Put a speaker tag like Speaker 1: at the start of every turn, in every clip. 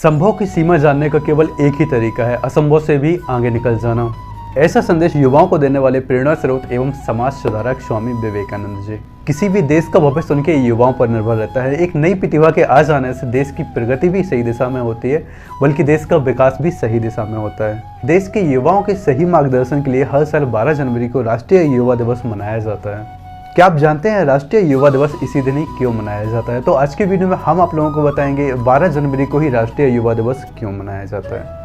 Speaker 1: संभव की सीमा जानने का केवल एक ही तरीका है, असंभव से भी आगे निकल जाना। ऐसा संदेश युवाओं को देने वाले प्रेरणा स्रोत एवं समाज सुधारक स्वामी विवेकानंद जी। किसी भी देश का भविष्य उनके युवाओं पर निर्भर रहता है। एक नई प्रतिभा के आ जाने से देश की प्रगति भी सही दिशा में होती है, बल्कि देश का विकास भी सही दिशा में होता है। देश के युवाओं के सही मार्गदर्शन के लिए हर साल 12 जनवरी को राष्ट्रीय युवा दिवस मनाया जाता है। क्या आप जानते हैं राष्ट्रीय युवा दिवस इसी दिन ही क्यों मनाया जाता है? तो आज के वीडियो में हम आप लोगों को बताएंगे 12 जनवरी को ही राष्ट्रीय युवा दिवस क्यों मनाया जाता है।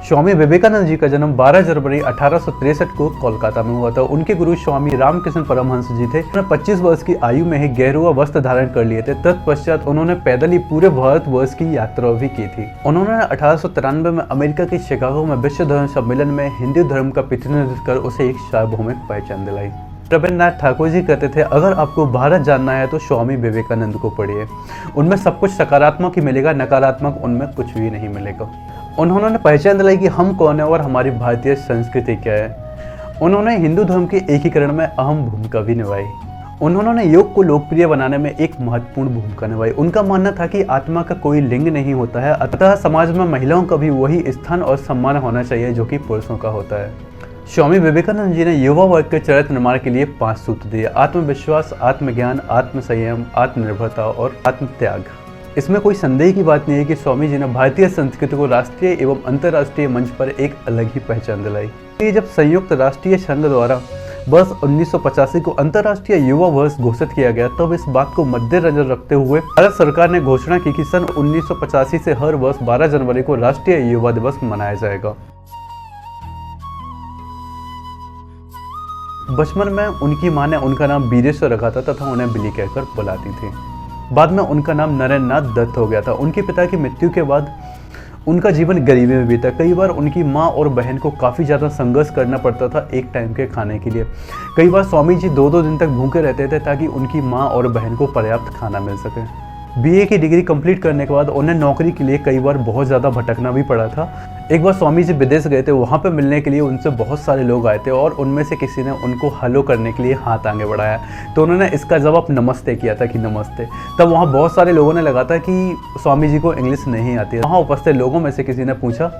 Speaker 1: स्वामी विवेकानंद जी का जन्म 12 जनवरी 1863 को कोलकाता में हुआ था। उनके गुरु स्वामी रामकृष्ण परमहंस जी थे। उन्होंने 25 वर्ष की आयु में ही गेरुआ वस्त्र धारण कर लिए थे। तत्पश्चात उन्होंने पैदल ही पूरे भारतवर्ष की यात्रा भी की थी। उन्होंने 1893 में अमेरिका के शिकागो में विश्व धर्म सम्मेलन में हिंदू धर्म का प्रतिनिधित्व कर उसे एक सार्वभौमिक पहचान दिलाई। रविन्द्रनाथ ठाकुर जी कहते थे, अगर आपको भारत जानना है तो स्वामी विवेकानंद को पढ़िए। उनमें सब कुछ सकारात्मक ही मिलेगा, नकारात्मक उनमें कुछ भी नहीं मिलेगा। उन्होंने पहचान दिलाई कि हम कौन है और हमारी भारतीय संस्कृति क्या है। उन्होंने हिंदू धर्म के एकीकरण में अहम भूमिका भी निभाई। उन्होंने योग को लोकप्रिय बनाने में एक महत्वपूर्ण भूमिका निभाई। उनका मानना था कि आत्मा का कोई लिंग नहीं होता है, अतः समाज में महिलाओं का भी वही स्थान और सम्मान होना चाहिए जो कि पुरुषों का होता है। स्वामी विवेकानंद जी ने युवा वर्ग के चरित्र निर्माण के लिए 5 सूत्र दिए: आत्मविश्वास, आत्मज्ञान, आत्मसंयम, आत्मनिर्भरता और आत्मत्याग। इसमें कोई संदेह की बात नहीं है कि स्वामी जी ने भारतीय संस्कृति को राष्ट्रीय एवं अंतर्राष्ट्रीय मंच पर एक अलग ही पहचान दिलाई। ये जब संयुक्त राष्ट्रीय संघ द्वारा वर्ष 1985 को अंतर्राष्ट्रीय युवा वर्ष घोषित किया गया, तब इस बात को मद्देनजर रखते हुए भारत सरकार ने घोषणा की कि सन 1985 से हर वर्ष 12 जनवरी को राष्ट्रीय युवा दिवस मनाया जाएगा। बचपन में उनकी मां ने उनका नाम बीरेश्वर रखा था तथा उन्हें बिली कहकर बुलाती थी। बाद में उनका नाम नरेंद्र नाथ दत्त हो गया था। उनके पिता की मृत्यु के बाद उनका जीवन गरीबी में बीता। कई बार उनकी मां और बहन को काफ़ी ज़्यादा संघर्ष करना पड़ता था एक टाइम के खाने के लिए। कई बार स्वामी जी 2-2 दिन तक भूखे रहते थे ताकि उनकी मां और बहन को पर्याप्त खाना मिल सके। बीए की डिग्री कंप्लीट करने के बाद उन्हें नौकरी के लिए कई बार बहुत ज़्यादा भटकना भी पड़ा था। एक बार स्वामी जी विदेश गए थे, वहाँ पे मिलने के लिए उनसे बहुत सारे लोग आए थे और उनमें से किसी ने उनको हेलो करने के लिए हाथ आगे बढ़ाया, तो उन्होंने इसका जवाब नमस्ते किया था कि नमस्ते। तब वहाँ बहुत सारे लोगों ने लगा था कि स्वामी जी को इंग्लिश नहीं आती है। वहाँ उपस्थित लोगों में से किसी ने पूछा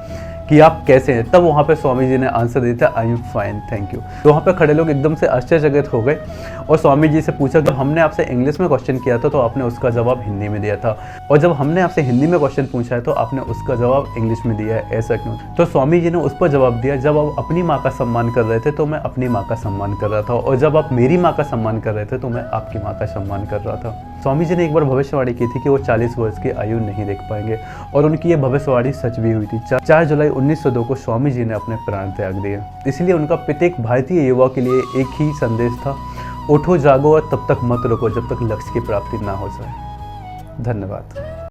Speaker 1: कि आप कैसे हैं? तब वहाँ पे स्वामी जी ने आंसर दिया था, I am fine, thank you. तो वहाँ पे खड़े लोग एकदम से आश्चर्यचकित हो गए और स्वामी जी से पूछा कि हमने आपसे इंग्लिश में क्वेश्चन किया था तो आपने उसका जवाब हिंदी में दिया था, और जब हमने आपसे हिंदी में क्वेश्चन पूछा है तो आपने उसका जवाब इंग्लिश में दिया है, ऐसा क्यों? तो स्वामी जी ने उस पर जवाब दिया, जब आप अपनी माँ का सम्मान कर रहे थे तो मैं अपनी माँ का सम्मान कर रहा था, और जब आप मेरी माँ का सम्मान कर रहे थे तो मैं आपकी माँ का सम्मान कर रहा था। स्वामी जी ने एक बार भविष्यवाणी की थी कि वो 40 वर्ष की आयु नहीं देख पाएंगे, और उनकी ये भविष्यवाणी सच भी हुई थी। 4 जुलाई 1902 को स्वामी जी ने अपने प्राण त्याग दिए। इसलिए उनका प्रत्येक भारतीय युवा के लिए एक ही संदेश था, उठो जागो और तब तक मत रुको जब तक लक्ष्य की प्राप्ति ना हो जाए। धन्यवाद।